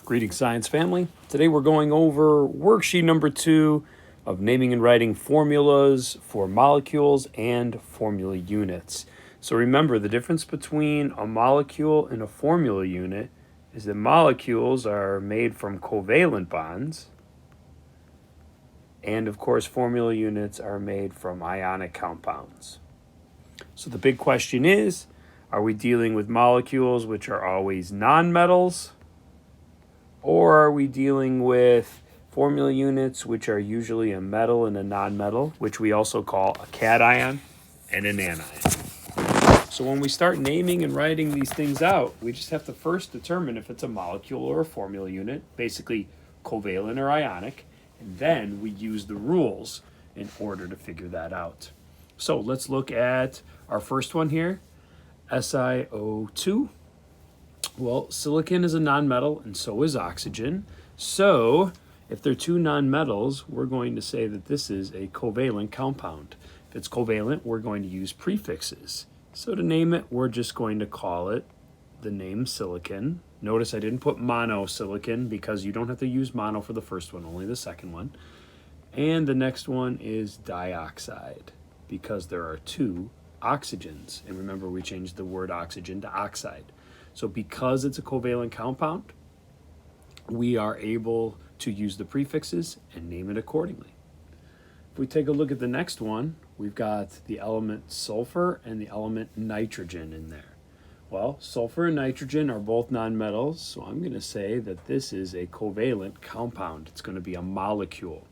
Greetings, science family. Today we're going over worksheet number 2 of naming and writing formulas for molecules and formula units. So remember, the difference between a molecule and a formula unit is that molecules are made from covalent bonds, and of course formula units are made from ionic compounds. So the big question is, are we dealing with molecules which are always nonmetals? Or are we dealing with formula units which are usually a metal and a nonmetal, which we also call a cation and an anion? So when we start naming and writing these things out, we just have to first determine if it's a molecule or a formula unit, basically covalent or ionic, and then we use the rules in order to figure that out. So let's look at our first one here, SiO2. Well, silicon is a nonmetal, and so is oxygen. So if they're two nonmetals, we're going to say that this is a covalent compound. If it's covalent, we're going to use prefixes. So to name it, we're just going to call it the name silicon. Notice I didn't put monosilicon because you don't have to use mono for the first one, only the second one. And the next one is dioxide because there are two oxygens. And remember, we changed the word oxygen to oxide. So because it's a covalent compound, we are able to use the prefixes and name it accordingly. If we take a look at the next one, we've got the element sulfur and the element nitrogen in there. Well, sulfur and nitrogen are both nonmetals, so I'm going to say that this is a covalent compound. It's going to be a molecule.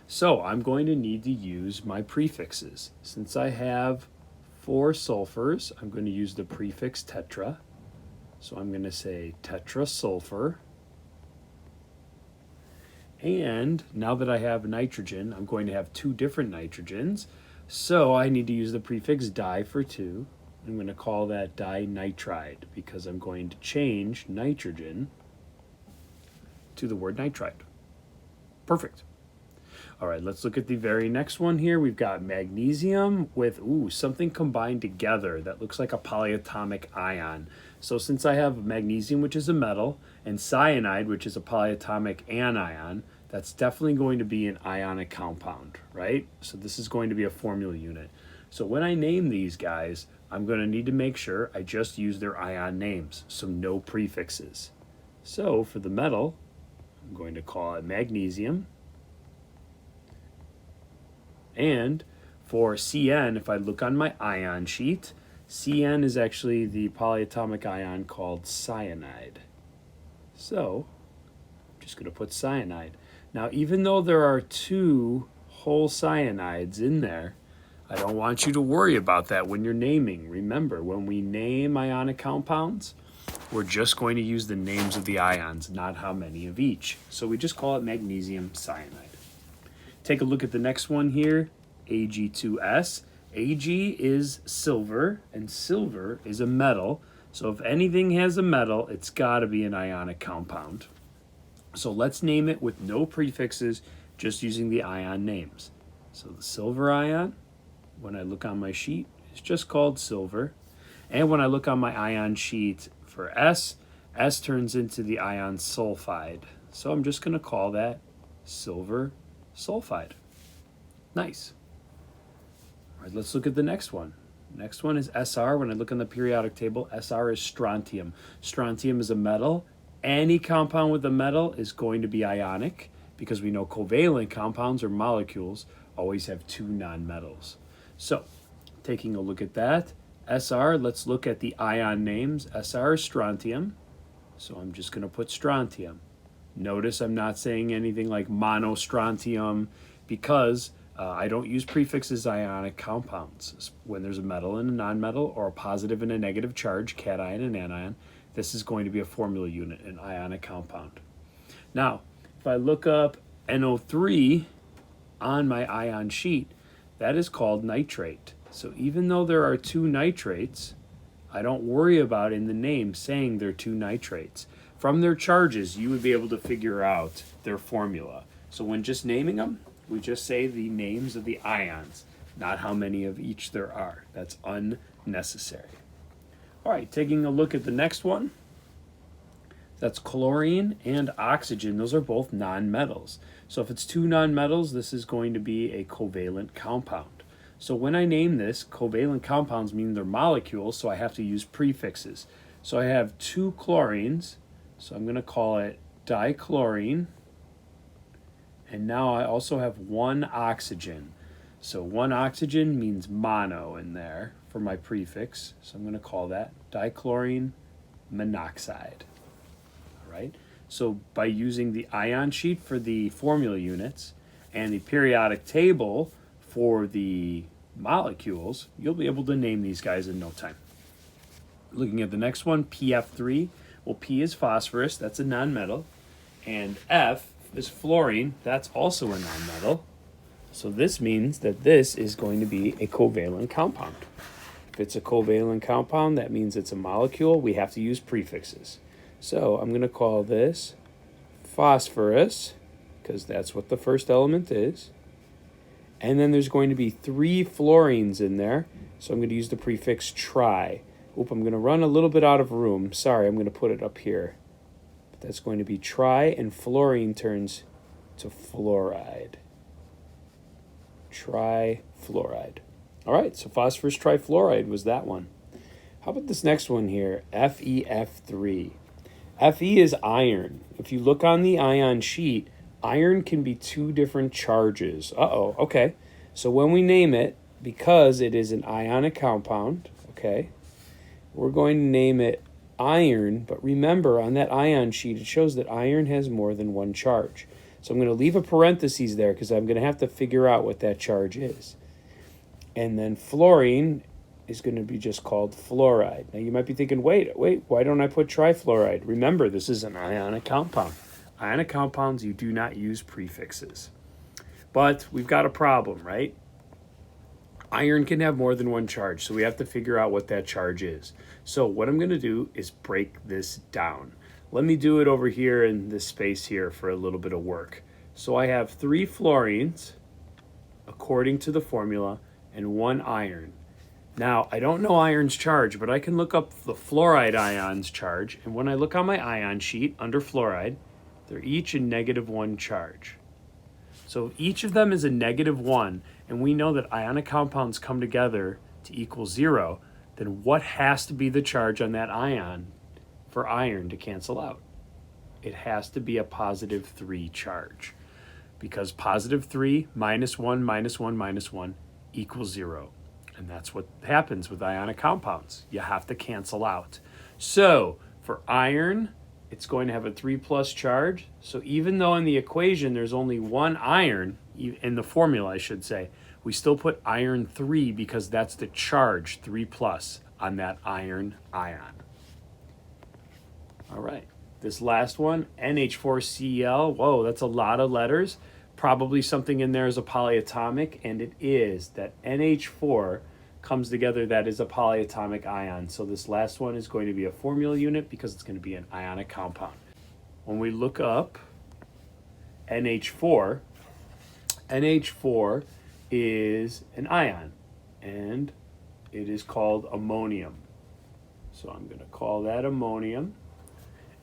So I'm going to need to use my prefixes. Since I have 4 sulfurs, I'm going to use the prefix tetra. So I'm going to say tetrasulfur. And now that I have nitrogen, I'm going to have 2 different nitrogens. So I need to use the prefix di for 2. I'm going to call that dinitride because I'm going to change nitrogen to the word nitride. Perfect. All right, let's look at the very next one here. We've got magnesium with something combined together that looks like a polyatomic ion. So since I have magnesium, which is a metal, and cyanide, which is a polyatomic anion, that's definitely going to be an ionic compound, right? So this is going to be a formula unit. So when I name these guys, I'm going to need to make sure I just use their ion names, so no prefixes. So for the metal, I'm going to call it magnesium. And for CN, if I look on my ion sheet, CN is actually the polyatomic ion called cyanide. So I'm just going to put cyanide. Now, even though there are 2 whole cyanides in there, I don't want you to worry about that when you're naming. Remember, when we name ionic compounds, we're just going to use the names of the ions, not how many of each. So we just call it magnesium cyanide. Take a look at the next one here, Ag2S. Ag is silver, and silver is a metal. So if anything has a metal, it's got to be an ionic compound. So let's name it with no prefixes, just using the ion names. So the silver ion, when I look on my sheet, is just called silver. And when I look on my ion sheet for S, S turns into the ion sulfide. So I'm just going to call that silver sulfide. Nice. All right, let's look at the next one. Next one is Sr. When I look on the periodic table, Sr is strontium. Strontium is a metal. Any compound with a metal is going to be ionic because we know covalent compounds or molecules always have 2 nonmetals. So, taking a look at that, Sr, let's look at the ion names. Sr is strontium, so I'm just going to put strontium. Notice I'm not saying anything like monostrontium because I don't use prefixes ionic compounds. When there's a metal and a nonmetal or a positive and a negative charge, cation and anion, this is going to be a formula unit, an ionic compound. Now, if I look up NO3 on my ion sheet, that is called nitrate. So even though there are 2 nitrates, I don't worry about in the name saying they're 2 nitrates. From their charges, you would be able to figure out their formula. So when just naming them, we just say the names of the ions, not how many of each there are. That's unnecessary. All right, taking a look at the next one. That's chlorine and oxygen. Those are both nonmetals. So if it's two nonmetals, this is going to be a covalent compound. So when I name this, covalent compounds mean they're molecules, so I have to use prefixes. So I have two chlorines, so I'm going to call it dichlorine. And now I also have one oxygen. So one oxygen means mono in there for my prefix. So I'm going to call that dichlorine monoxide. All right. So by using the ion sheet for the formula units and the periodic table for the molecules, you'll be able to name these guys in no time. Looking at the next one, PF3. Well, P is phosphorus, that's a nonmetal. And F is fluorine, that's also a nonmetal. So this means that this is going to be a covalent compound. If it's a covalent compound, that means it's a molecule. We have to use prefixes. So I'm going to call this phosphorus, because that's what the first element is. And then there's going to be 3 fluorines in there. So I'm going to use the prefix tri. Oop, I'm going to run a little bit out of room. Sorry, I'm going to put it up here. But that's going to be tri, and fluorine turns to fluoride. Trifluoride. All right, so phosphorus trifluoride was that one. How about this next one here, FeF3? Fe is iron. If you look on the ion sheet, iron can be 2 different charges. Okay. So when we name it, because it is an ionic compound, okay, we're going to name it iron, but remember on that ion sheet, it shows that iron has more than one charge. So I'm going to leave a parenthesis there because I'm going to have to figure out what that charge is. And then fluorine is going to be just called fluoride. Now you might be thinking, wait, why don't I put trifluoride? Remember, this is an ionic compound. Ionic compounds, you do not use prefixes. But we've got a problem, right? Iron can have more than one charge, so we have to figure out what that charge is. So what I'm going to do is break this down. Let me do it over here in this space here for a little bit of work. So I have 3 fluorines, according to the formula, and 1 iron. Now, I don't know iron's charge, but I can look up the fluoride ion's charge, and when I look on my ion sheet under fluoride, they're each a -1 charge. So each of them is a -1, and we know that ionic compounds come together to equal 0, then what has to be the charge on that ion for iron to cancel out? It has to be a +3 charge, because +3 minus 1 minus 1 minus 1 equals 0. And that's what happens with ionic compounds. You have to cancel out. So for iron, it's going to have a 3+ charge. So even though in the equation there's only 1 iron, in the formula I should say, we still put iron 3 because that's the charge, 3+ on that iron ion. All right, this last one, NH4Cl. Whoa, that's a lot of letters. Probably something in there is a polyatomic, and it is. That NH4 comes together, that is a polyatomic ion. So this last one is going to be a formula unit because it's going to be an ionic compound. When we look up NH4, NH4 is an ion, and it is called ammonium. So I'm going to call that ammonium.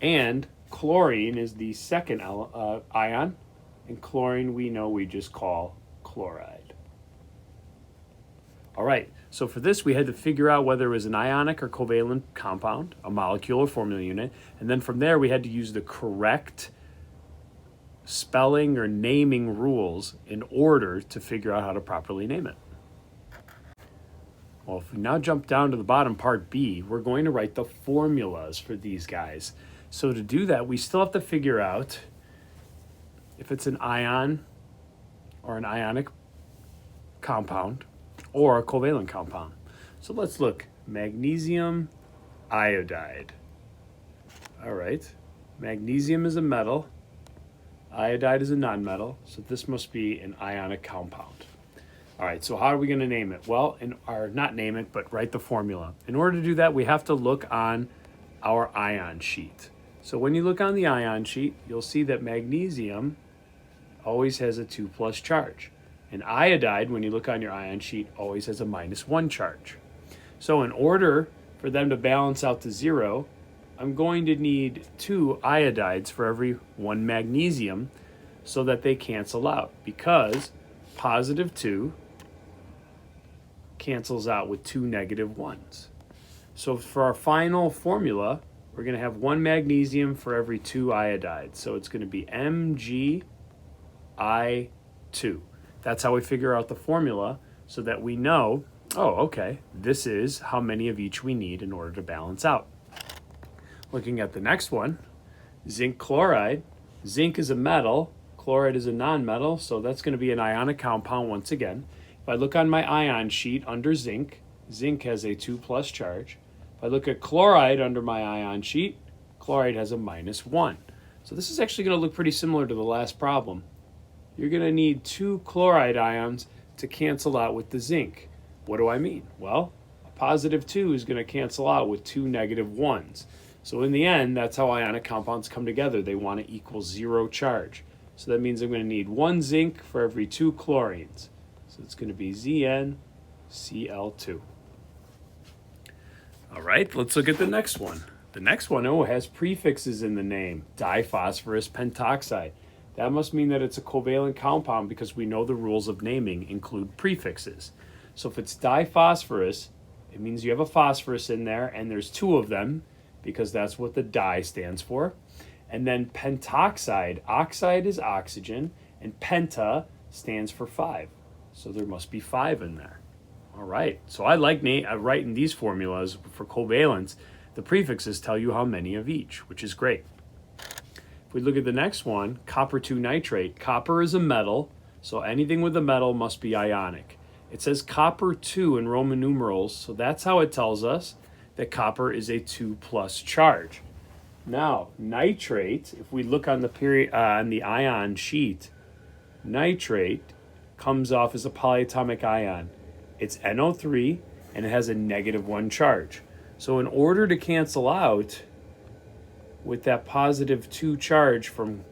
And chlorine is the second ion, and chlorine we know we just call chloride. All right, so for this we had to figure out whether it was an ionic or covalent compound, a molecule or formula unit, and then from there we had to use the correct spelling or naming rules in order to figure out how to properly name it. Well, if we now jump down to the bottom part B, we're going to write the formulas for these guys. So to do that, we still have to figure out if it's an ion or an ionic compound or a covalent compound. So let's look. Magnesium iodide. All right. Magnesium is a metal. Iodide is a nonmetal. So this must be an ionic compound. All right, so how are we going to name it? Well, or not name it, but write the formula. In order to do that, we have to look on our ion sheet. So when you look on the ion sheet, you'll see that magnesium always has a 2+ charge. And iodide, when you look on your ion sheet, always has a -1 charge. So in order for them to balance out to 0, I'm going to need 2 iodides for every 1 magnesium so that they cancel out, because positive 2 cancels out with 2 negative 1s. So for our final formula, we're going to have 1 magnesium for every 2 iodides. So it's going to be MgI2. That's how we figure out the formula, so that we know, oh, okay, this is how many of each we need in order to balance out. Looking at the next one, zinc chloride. Zinc is a metal, chloride is a nonmetal, so that's going to be an ionic compound once again. If I look on my ion sheet under zinc, zinc has a 2+ charge. If I look at chloride under my ion sheet, chloride has a -1. So this is actually going to look pretty similar to the last problem. You're going to need 2 chloride ions to cancel out with the zinc. What do I mean? Well, a positive 2 is going to cancel out with 2 negative 1s. So in the end, that's how ionic compounds come together. They want to equal 0 charge. So that means I'm going to need 1 zinc for every 2 chlorines. So it's going to be ZnCl2. All right, let's look at the next one. The next one, has prefixes in the name. Diphosphorus pentoxide. That must mean that it's a covalent compound, because we know the rules of naming include prefixes. So if it's diphosphorus, it means you have a phosphorus in there, and there's 2 of them, because that's what the di stands for. And then pentoxide, oxide is oxygen, and penta stands for 5. So there must be 5 in there. All right, so I like writing these formulas for covalence. The prefixes tell you how many of each, which is great. If we look at the next one, copper 2 nitrate. Copper is a metal, so anything with a metal must be ionic. It says copper 2 in Roman numerals, so that's how it tells us that copper is a 2+ charge. Now, nitrate, if we look on the ion sheet, nitrate comes off as a polyatomic ion. It's NO3, and it has a -1 charge. So in order to cancel out with that positive 2 charge from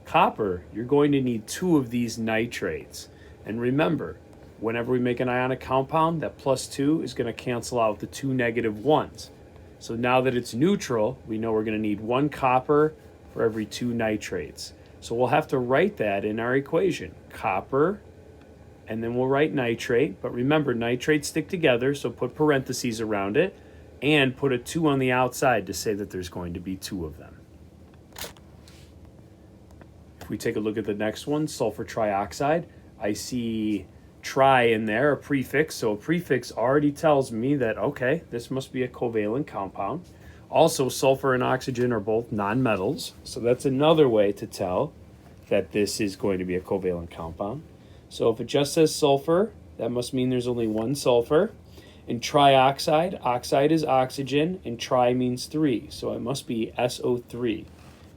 copper, you're going to need 2 of these nitrates. And remember, whenever we make an ionic compound, that +2 is going to cancel out the 2 negative 1s. So now that it's neutral, we know we're going to need 1 copper for every 2 nitrates. So we'll have to write that in our equation. Copper, and then we'll write nitrate. But remember, nitrates stick together, so put parentheses around it, and put a 2 on the outside to say that there's going to be 2 of them. If we take a look at the next one, sulfur trioxide, I see tri in there, a prefix. So a prefix already tells me that, okay, this must be a covalent compound. Also, sulfur and oxygen are both nonmetals. So that's another way to tell that this is going to be a covalent compound. So if it just says sulfur, that must mean there's only 1 sulfur. In trioxide, oxide is oxygen, and tri means 3. So it must be SO3.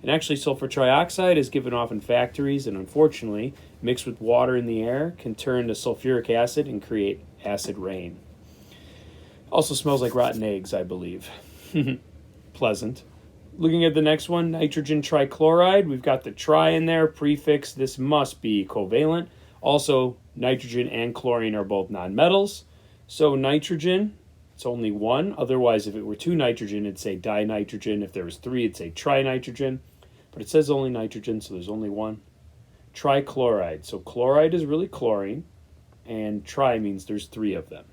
And actually, sulfur trioxide is given off in factories, and unfortunately, mixed with water in the air, can turn to sulfuric acid and create acid rain. Also smells like rotten eggs, I believe. Pleasant. Looking at the next one, nitrogen trichloride. We've got the tri in there, prefix. This must be covalent. Also, nitrogen and chlorine are both nonmetals. So nitrogen, it's only 1. Otherwise, if it were 2 nitrogen, it'd say dinitrogen. If there was 3, it'd say trinitrogen. But it says only nitrogen, so there's only 1. Trichloride. So chloride is really chlorine, and tri means there's 3 of them.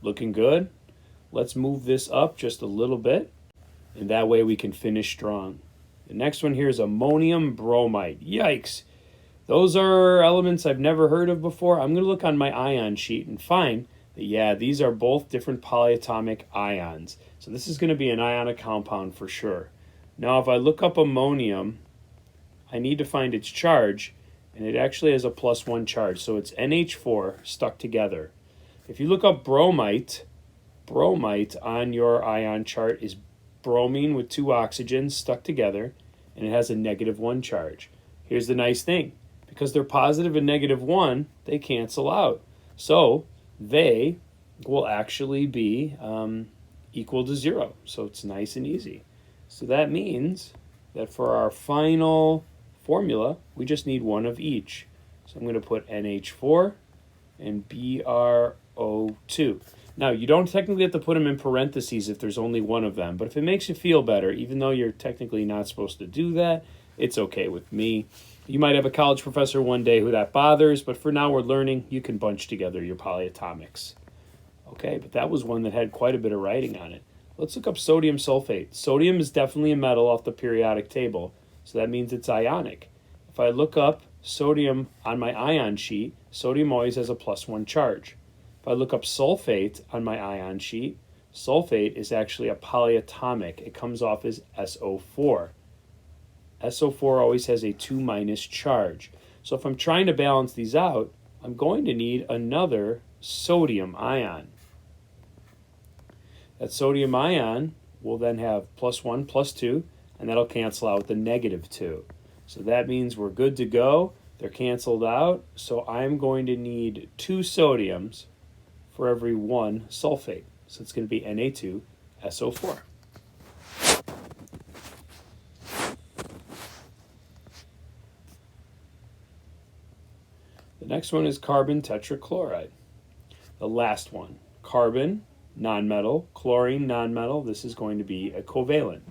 Looking good. Let's move this up just a little bit, and that way we can finish strong. The next one here is ammonium bromide. Yikes. Those are elements I've never heard of before. I'm going to look on my ion sheet and find that, yeah, these are both different polyatomic ions. So this is going to be an ionic compound for sure. Now, if I look up ammonium, I need to find its charge, and it actually has a +1 charge. So it's NH4 stuck together. If you look up bromite on your ion chart is bromine with 2 oxygens stuck together, and it has a -1 charge. Here's the nice thing. Because they're positive and -1, they cancel out. So they will actually be equal to 0. So it's nice and easy. So that means that for our final formula, we just need 1 of each. So I'm going to put NH4 and BrO2. Now, you don't technically have to put them in parentheses if there's only one of them, but if it makes you feel better, even though you're technically not supposed to do that, it's okay with me. You might have a college professor one day who that bothers, but for now we're learning, you can bunch together your polyatomics. Okay, but that was one that had quite a bit of writing on it. Let's look up sodium sulfate. Sodium is definitely a metal off the periodic table, so that means it's ionic. If I look up sodium on my ion sheet, sodium always has a +1 charge. If I look up sulfate on my ion sheet, sulfate is actually a polyatomic. It comes off as SO4. SO4 always has a 2- charge. So if I'm trying to balance these out, I'm going to need another sodium ion. That sodium ion will then have +1, +2, and that'll cancel out the -2. So that means we're good to go. They're canceled out. So I'm going to need 2 sodiums for every 1 sulfate. So it's going to be Na2SO4. The next one is carbon tetrachloride. The last one, carbon, nonmetal, chlorine, nonmetal. This is going to be a covalent.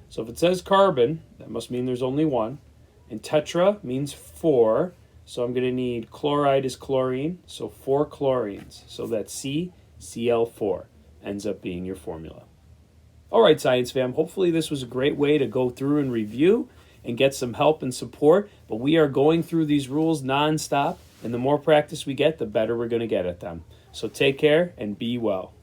So if it says carbon, that must mean there's only one. And tetra means 4. So I'm going to need chloride is chlorine, so 4 chlorines. So that's CCl4 ends up being your formula. All right, Science Fam, hopefully this was a great way to go through and review and get some help and support. But we are going through these rules nonstop, and the more practice we get, the better we're going to get at them. So take care and be well.